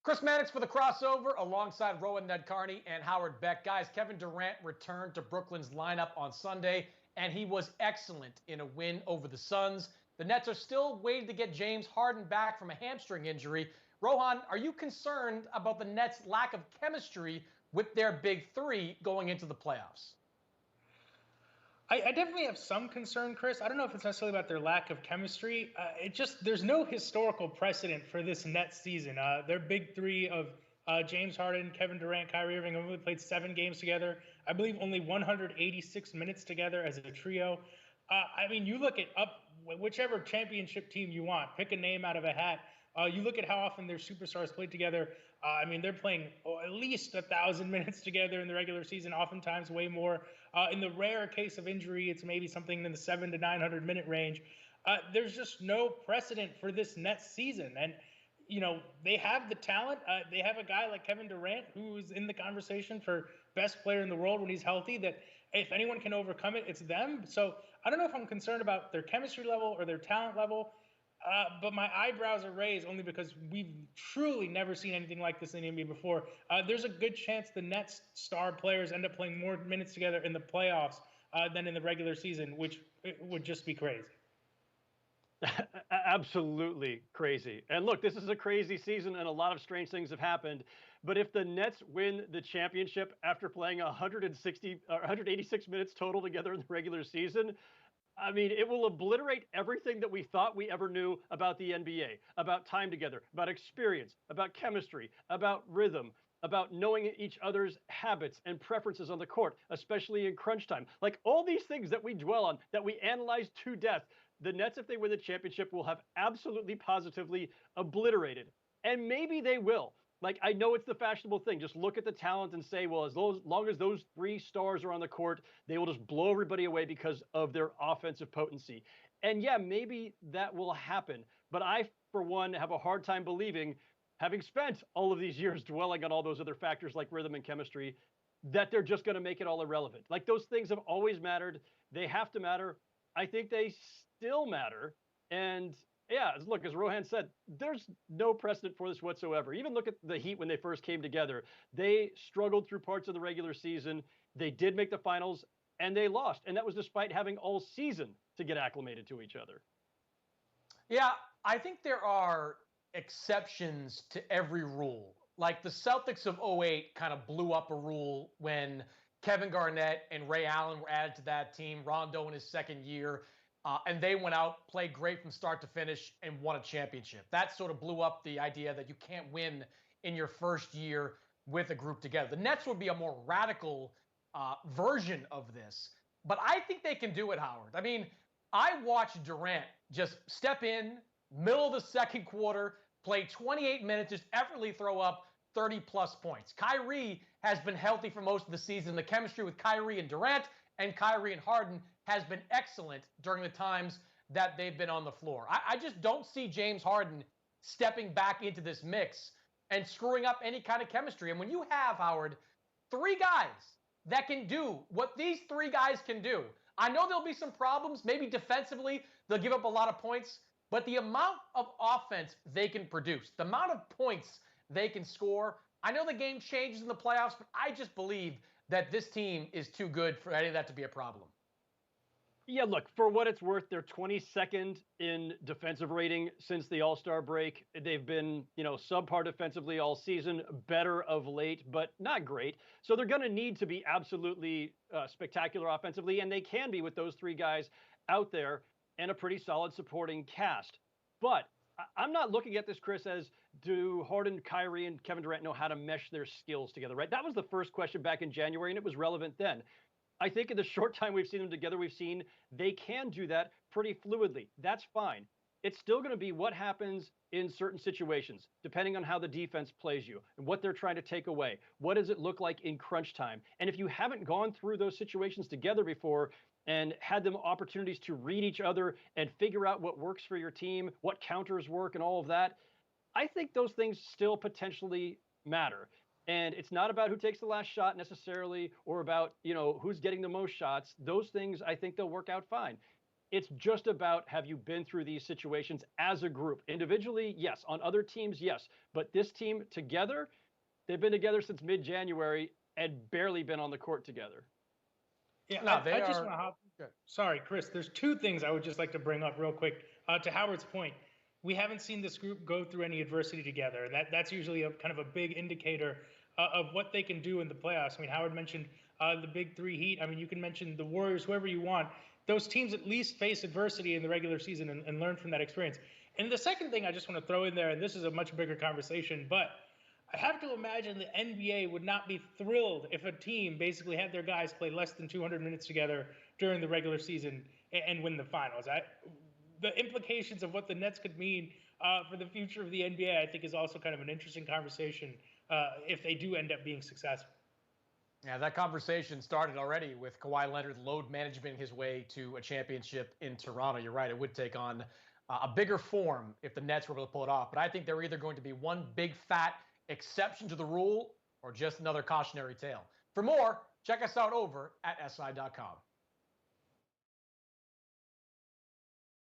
Chris Mannix for the crossover alongside Rowan Ned Carney and Howard Beck. Guys, Kevin Durant returned to Brooklyn's lineup on Sunday, and he was excellent in a win over the Suns. The Nets are still waiting to get James Harden back from a hamstring injury. Rohan, are you concerned about the Nets' lack of chemistry with their big three going into the playoffs? I definitely have some concern, Chris. I don't know if it's necessarily about their lack of chemistry. There's no historical precedent for this Nets season. Their big three of James Harden, Kevin Durant, Kyrie Irving have only played 7 games together. I believe only 186 minutes together as a trio. You look at whichever championship team you want, pick a name out of a hat. You look at how often their superstars played together. They're playing at least 1,000 minutes together in the regular season, oftentimes way more. In the rare case of injury, it's maybe something in the 700 to 900 minute range. There's just no precedent for this Nets season. And, they have the talent. They have a guy like Kevin Durant, who's in the conversation for best player in the world when he's healthy, that if anyone can overcome it, it's them. So I don't know if I'm concerned about their chemistry level or their talent level. But my eyebrows are raised only because we've truly never seen anything like this in the NBA before. There's a good chance the Nets star players end up playing more minutes together in the playoffs than in the regular season, which would just be crazy. Absolutely crazy. And look, this is a crazy season and a lot of strange things have happened. But if the Nets win the championship after playing 186 minutes total together in the regular season, it will obliterate everything that we thought we ever knew about the NBA, about time together, about experience, about chemistry, about rhythm, about knowing each other's habits and preferences on the court, especially in crunch time. Like all these things that we dwell on, that we analyze to death, the Nets, if they win the championship, will have absolutely positively obliterated. And maybe they will. Like, I know it's the fashionable thing. Just look at the talent and say, well, as long as those 3 stars are on the court, they will just blow everybody away because of their offensive potency. And yeah, maybe that will happen. But I, for one, have a hard time believing, having spent all of these years dwelling on all those other factors like rhythm and chemistry, that they're just going to make it all irrelevant. Like, those things have always mattered. They have to matter. I think they still matter. And yeah, look, as Rohan said, there's no precedent for this whatsoever. Even look at the Heat when they first came together. They struggled through parts of the regular season. They did make the finals, and they lost. And that was despite having all season to get acclimated to each other. Yeah, I think there are exceptions to every rule. Like the Celtics of 2008 kind of blew up a rule when Kevin Garnett and Ray Allen were added to that team, Rondo in his second year. And they went out, played great from start to finish, and won a championship. That sort of blew up the idea that you can't win in your first year with a group together. The Nets would be a more radical version of this. But I think they can do it, Howard. I watched Durant just step in, middle of the second quarter, play 28 minutes, just effortlessly throw up 30-plus points. Kyrie has been healthy for most of the season. The chemistry with Kyrie and Durant and Kyrie and Harden has been excellent during the times that they've been on the floor. I just don't see James Harden stepping back into this mix and screwing up any kind of chemistry. And when you have, Howard, 3 guys that can do what these 3 guys can do, I know there'll be some problems. Maybe defensively, they'll give up a lot of points. But the amount of offense they can produce, the amount of points they can score, I know the game changes in the playoffs, but I just believe that this team is too good for any of that to be a problem. Yeah, look, for what it's worth, they're 22nd in defensive rating since the All-Star break. They've been, subpar defensively all season, better of late, but not great. So they're going to need to be absolutely spectacular offensively, and they can be with those 3 guys out there and a pretty solid supporting cast. But I'm not looking at this, Chris, as do Harden, Kyrie, and Kevin Durant know how to mesh their skills together, right? That was the first question back in January, and it was relevant then. I think in the short time we've seen them together, we've seen they can do that pretty fluidly. That's fine. It's still going to be what happens in certain situations, depending on how the defense plays you and what they're trying to take away. What does it look like in crunch time? And if you haven't gone through those situations together before and had them opportunities to read each other and figure out what works for your team, what counters work and all of that, I think those things still potentially matter. And it's not about who takes the last shot necessarily or about, who's getting the most shots. Those things, I think they'll work out fine. It's just about, have you been through these situations as a group? Individually, yes. On other teams, yes. But this team together, they've been together since mid-January and barely been on the court together. Yeah, No, I just want to hop. Sorry, Chris. There's two things I would just like to bring up real quick. To Howard's point, we haven't seen this group go through any adversity together, and that's usually a kind of a big indicator of what they can do in the playoffs. I mean, Howard mentioned the big three Heat. I mean, you can mention the Warriors, whoever you want. Those teams at least face adversity in the regular season and learn from that experience. And the second thing I just want to throw in there, and this is a much bigger conversation, but I have to imagine the NBA would not be thrilled if a team basically had their guys play less than 200 minutes together during the regular season and win the finals. The implications of what the Nets could mean for the future of the NBA, I think, is also kind of an interesting conversation if they do end up being successful. Yeah, that conversation started already with Kawhi Leonard load management his way to a championship in Toronto. You're right. It would take on a bigger form if the Nets were able to pull it off. But I think they're either going to be one big fat exception to the rule or just another cautionary tale. For more, check us out over at SI.com.